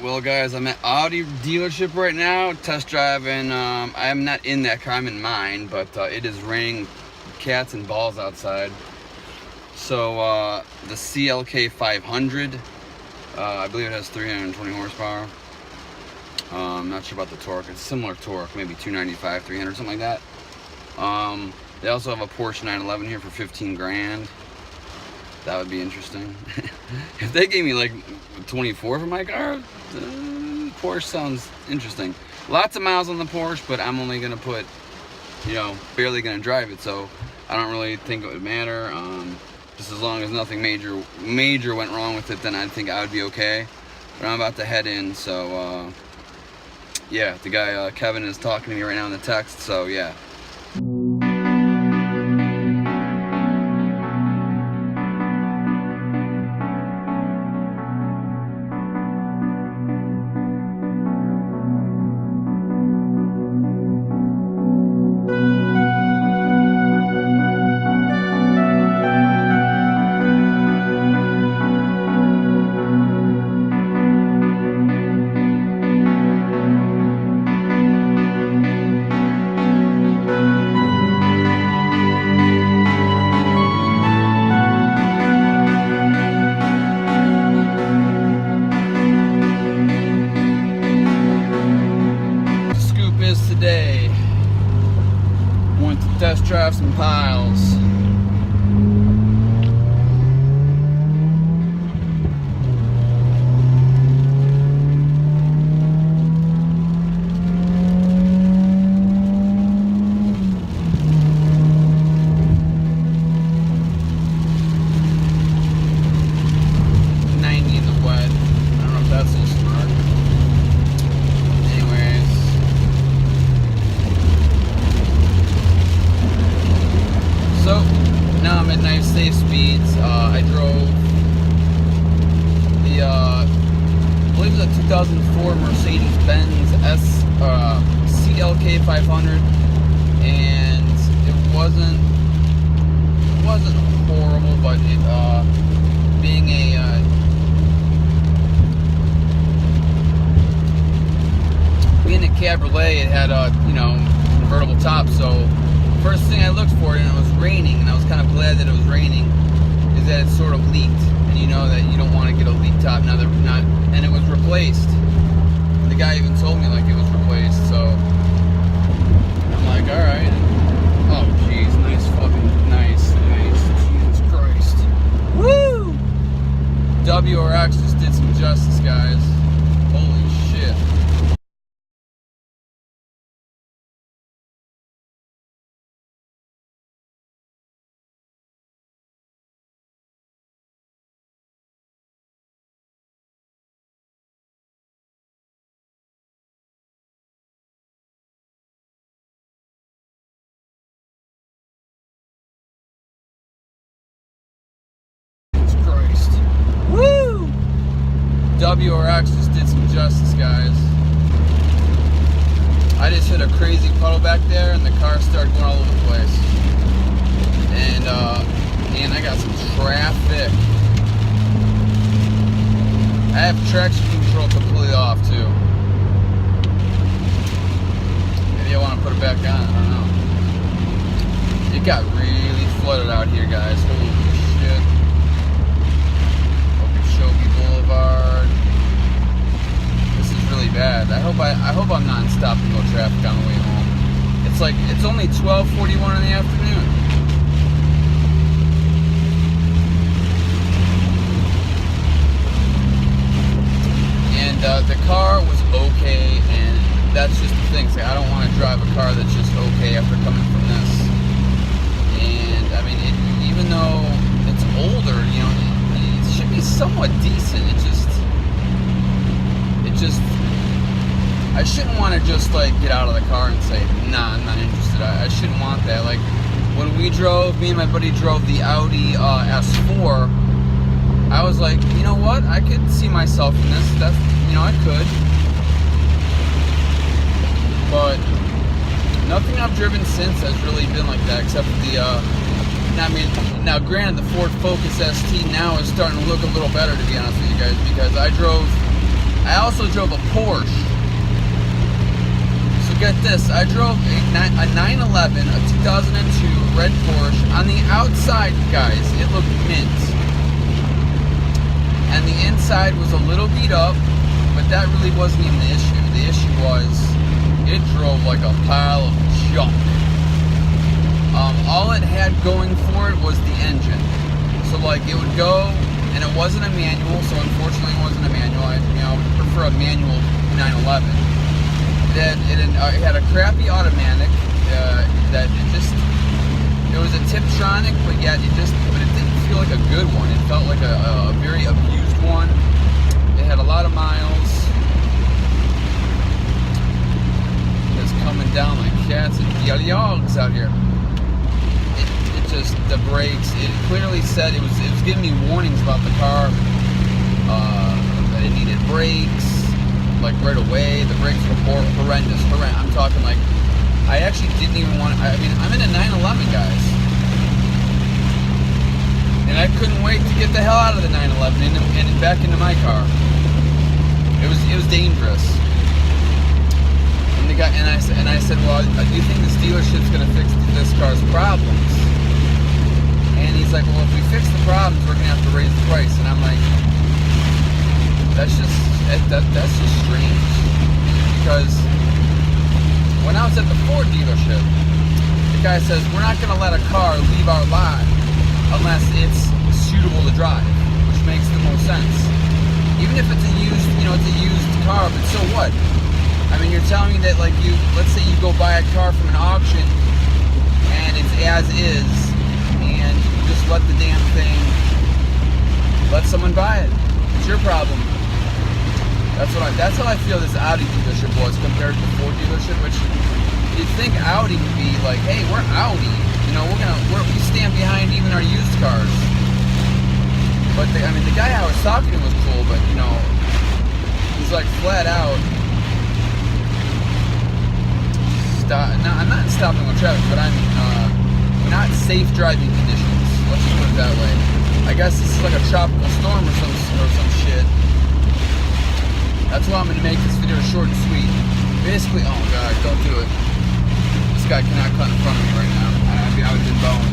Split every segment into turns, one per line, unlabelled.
Well, guys, I'm at Audi dealership right now, test driving. I am not in that car, I'm in mine, but it is raining cats and balls outside. So the CLK-500, I believe it has 320 horsepower. I'm not sure about the torque. It's similar torque, maybe 295, 300, something like that. They also have a Porsche 911 here for 15 grand. That would be interesting. If they gave me like 24 for my car, Porsche sounds interesting. Lots of miles on the Porsche, but I'm only gonna put, barely gonna drive it, so I don't really think it would matter. Just as long as nothing major went wrong with it, then I think I would be okay. But I'm about to head in, so yeah, the guy Kevin is talking to me right now in the text, so yeah. Today, want to test drive some piles. Now I'm at nice safe speeds. I drove the, I believe it was a 2004 Mercedes Benz CLK-500, and it wasn't horrible, but it being a cabriolet, it had a convertible top, so first thing I looked for, and it was raining, and I was kind of glad that it was raining, is that it sort of leaked, and you know that you don't want to get a leak top now that and it was replaced. The guy even told me like it was replaced, so I'm like, all right. Oh jeez, nice, Jesus Christ, woo! WRX just did some justice, guys. Holy shit. Woo! WRX just did some justice, guys. I just hit a crazy puddle back there, and the car started going all over the place. And man, I got some traffic. I have traction control completely off too. Maybe I want to put it back on. I don't know. It got really flooded out here, guys. Holy shit. Boulevard. This is really bad. I hope I'm not in stop and go traffic on the way home. It's only 12:41 in the afternoon. And the car was okay, and that's just the thing. I don't want to drive a car that's just okay after coming from this. And I mean, even though it's older, it should be somewhat decent. I shouldn't want to just like get out of the car and say, nah, I'm not interested. I shouldn't want that. Like when me and my buddy drove the Audi S4, I was like, you know what? I could see myself in this. I could. But nothing I've driven since has really been like that, except for now granted, the Ford Focus ST now is starting to look a little better, to be honest with you guys, because I I also drove a Porsche. So get this, I drove a 911, a 2002 red Porsche. On the outside, guys, it looked mint. And the inside was a little beat up, but that really wasn't even the issue. The issue was, it drove like a pile of junk. All it had going for it was the engine. So like it would go, and it wasn't a manual, so unfortunately it wasn't a manual. I would prefer a manual 911. It had a crappy automatic that it was a Tiptronic, but yet it didn't feel like a good one. It felt like a very abused one. It had a lot of miles. It's coming down like cats and dogs out here. Just the brakes, it clearly said it was giving me warnings about the car, that it needed brakes like right away. The brakes were horrendous. I'm talking like, I actually didn't even want to, I mean, I'm in a 911, guys, and I couldn't wait to get the hell out of the 911 and back into my car. It was dangerous. And the guy, and I said, well, do you think this dealership's gonna fix this car's problems? And he's like, well, if we fix the problems, we're gonna have to raise the price. And I'm like, that's just strange. Because when I was at the Ford dealership, the guy says, we're not gonna let a car leave our lot unless it's suitable to drive, which makes the most sense. Even if it's a used, it's a used car, but so what? I mean, you're telling me that, like, let's say you go buy a car from an auction and it's as is, and you just let the damn thing, let someone buy it. It's your problem. That's how I feel this Audi dealership was compared to the Ford dealership, which you'd think Audi would be like, hey, we're Audi, we stand behind even our used cars. But the guy I was talking to was cool, but he's like flat out. No, I'm not in stopping with traffic, but I'm not safe driving conditions. Let's just put it that way. I guess this is like a tropical storm or some shit. That's why I'm going to make this video short and sweet. Basically, oh my god, don't do it. This guy cannot cut in front of me right now. I would have been boned.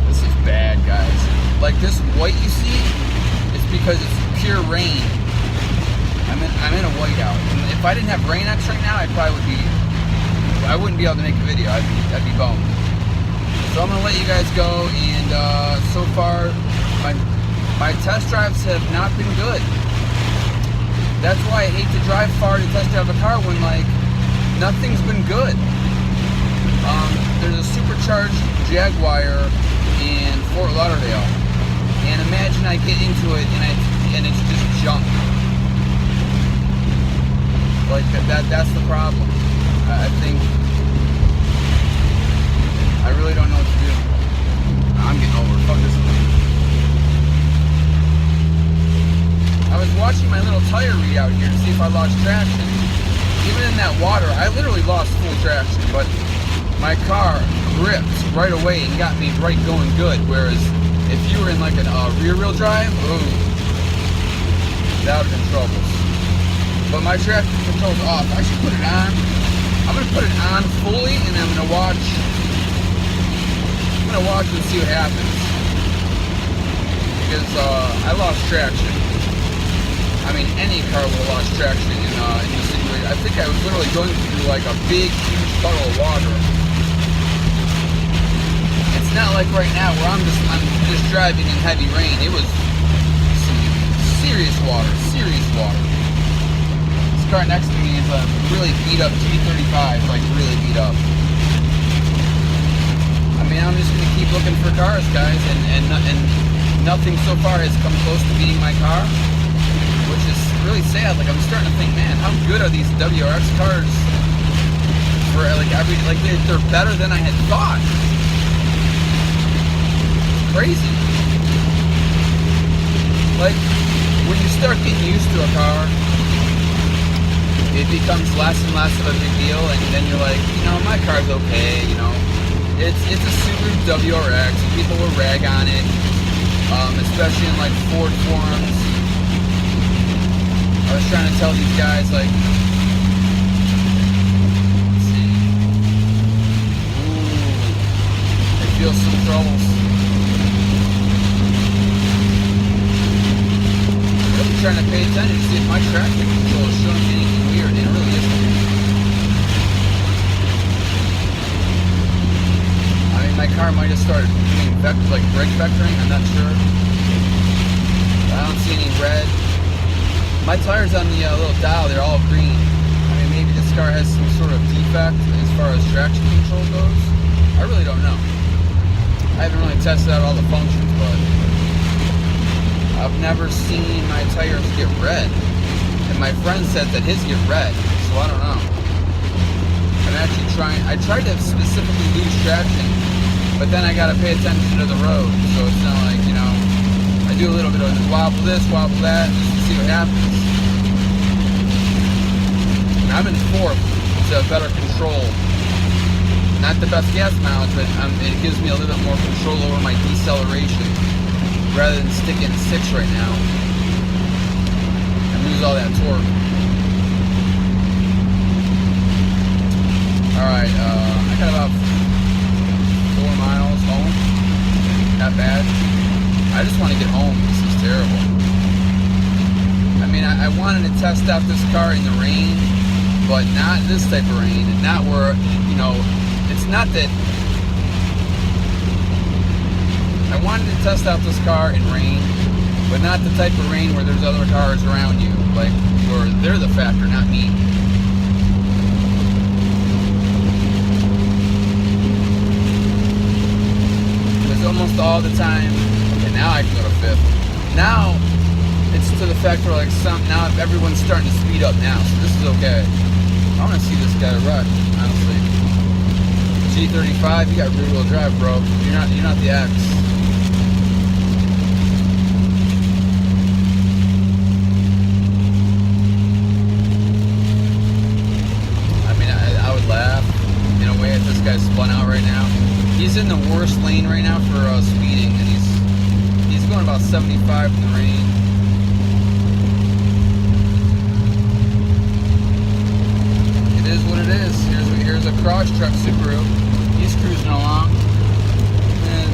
This is bad, guys. Like this white you see, it's because it's pure rain. I'm in a whiteout. And if I didn't have rain X right now, I wouldn't be able to make a video. I'd be boned. So I'm gonna let you guys go, and so far my test drives have not been good. That's why I hate to drive far to test drive a car when like nothing's been good. There's a supercharged Jaguar in Fort Lauderdale, and imagine I get into it and it's just junk. Like that's the problem. I think I really don't know what to do. I'm getting over it. Fuck this thing. I was watching my little tire readout here to see if I lost traction. Even in that water, I literally lost full traction, but my car gripped right away and got me right going good. Whereas if you were in like a rear wheel drive, ooh, that would have been trouble. But my traction control's off. I should put it on. I'm gonna put it on fully, and I'm gonna watch and see what happens. Because I lost traction. I mean, any car would have lost traction in this situation. I think I was literally going through like a big, huge puddle of water. It's not like right now where I'm just driving in heavy rain. It was some serious water, This car next to me is a really beat up G35, like really beat up. I mean, I'm just gonna keep looking for cars, guys, and nothing so far has come close to beating my car. Which is really sad. Like I'm starting to think, man, how good are these WRX cars? For they're better than I had thought. It's crazy. Like when you start getting used to a car, it becomes less and less of a big deal, and then you're like, my car's okay. It's a Subaru WRX. People will rag on it. especially in like Ford forums. I was trying to tell these guys, like, let's see. Ooh, I feel some troubles. I'm really trying to pay attention to see if my traction control is showing me anything weird, and it really isn't. I mean, my car might have started doing like brake vectoring, I'm not sure. I don't see any red. My tires on the little dial, they're all green. I mean, maybe this car has some sort of defect as far as traction control goes. I really don't know. I haven't really tested out all the functions, but I've never seen my tires get red. And my friend said that his get red, so I don't know. I'm actually I tried to specifically lose traction, but then I gotta pay attention to the road, so it's not like, you know, I do a little bit of wobble this, wobble that, just to see what happens. And I'm in fourth, so better control. Not the best gas mileage, but it gives me a little bit more control over my deceleration, rather than sticking 6 right now and lose all that torque. Alright, I got about 4 miles home. Not bad. I just want to get home. This is terrible. I mean, I wanted to test out this car in the rain, but not this type of rain, and not where, you know, it's not that. I wanted to test out this car in rain, but not the type of rain where there's other cars around you, like, where they're the factor, not me. Because almost all the time, now I can go to 5th. Now it's to the fact where, like, now everyone's starting to speed up now, so this is okay. I want to see this guy wreck, honestly. G35, you got rear wheel drive, bro. You're not the X. I mean, I would laugh in a way if this guy's spun out right now. He's in the worst lane right now for speeding, and he's going about 75 in the rain. It is what it is. Here's a crotch truck Subaru. He's cruising along. And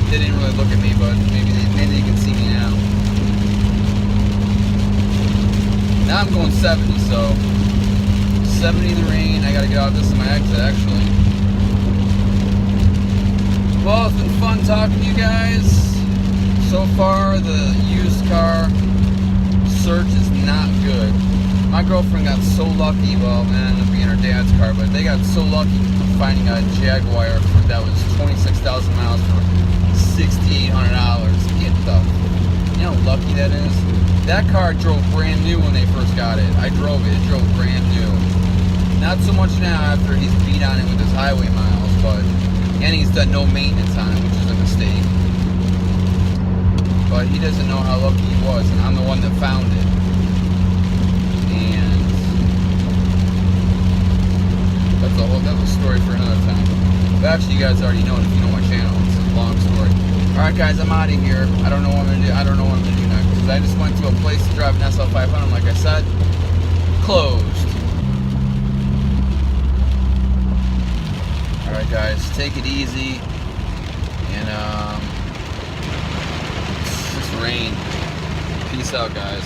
they didn't really look at me, but maybe they can see me now. Now I'm going 70, so 70 in the rain. I gotta get out. This is my exit, actually. Well, it's been fun talking to you guys. So far, the used car search is not good. My girlfriend got so lucky, well, man, ended up being her dad's car, but they got so lucky finding a Jaguar that was 26,000 miles for $6,800. Get the, you know how lucky that is? That car drove brand new when they first got it. I drove it. It drove brand new. Not so much now after he's beat on it with his highway miles, but, and he's done no maintenance on it, which is a mistake. But he doesn't know how lucky he was, and I'm the one that found it. And that's a story for another time. But actually, you guys already know it if you know my channel. It's a long story. Alright guys, I'm out of here. I don't know what I'm gonna do. I don't know what I'm gonna do next. Because I just went to a place to drive an SL500, like I said. Closed. Alright guys, take it easy. And rain. Peace out, guys.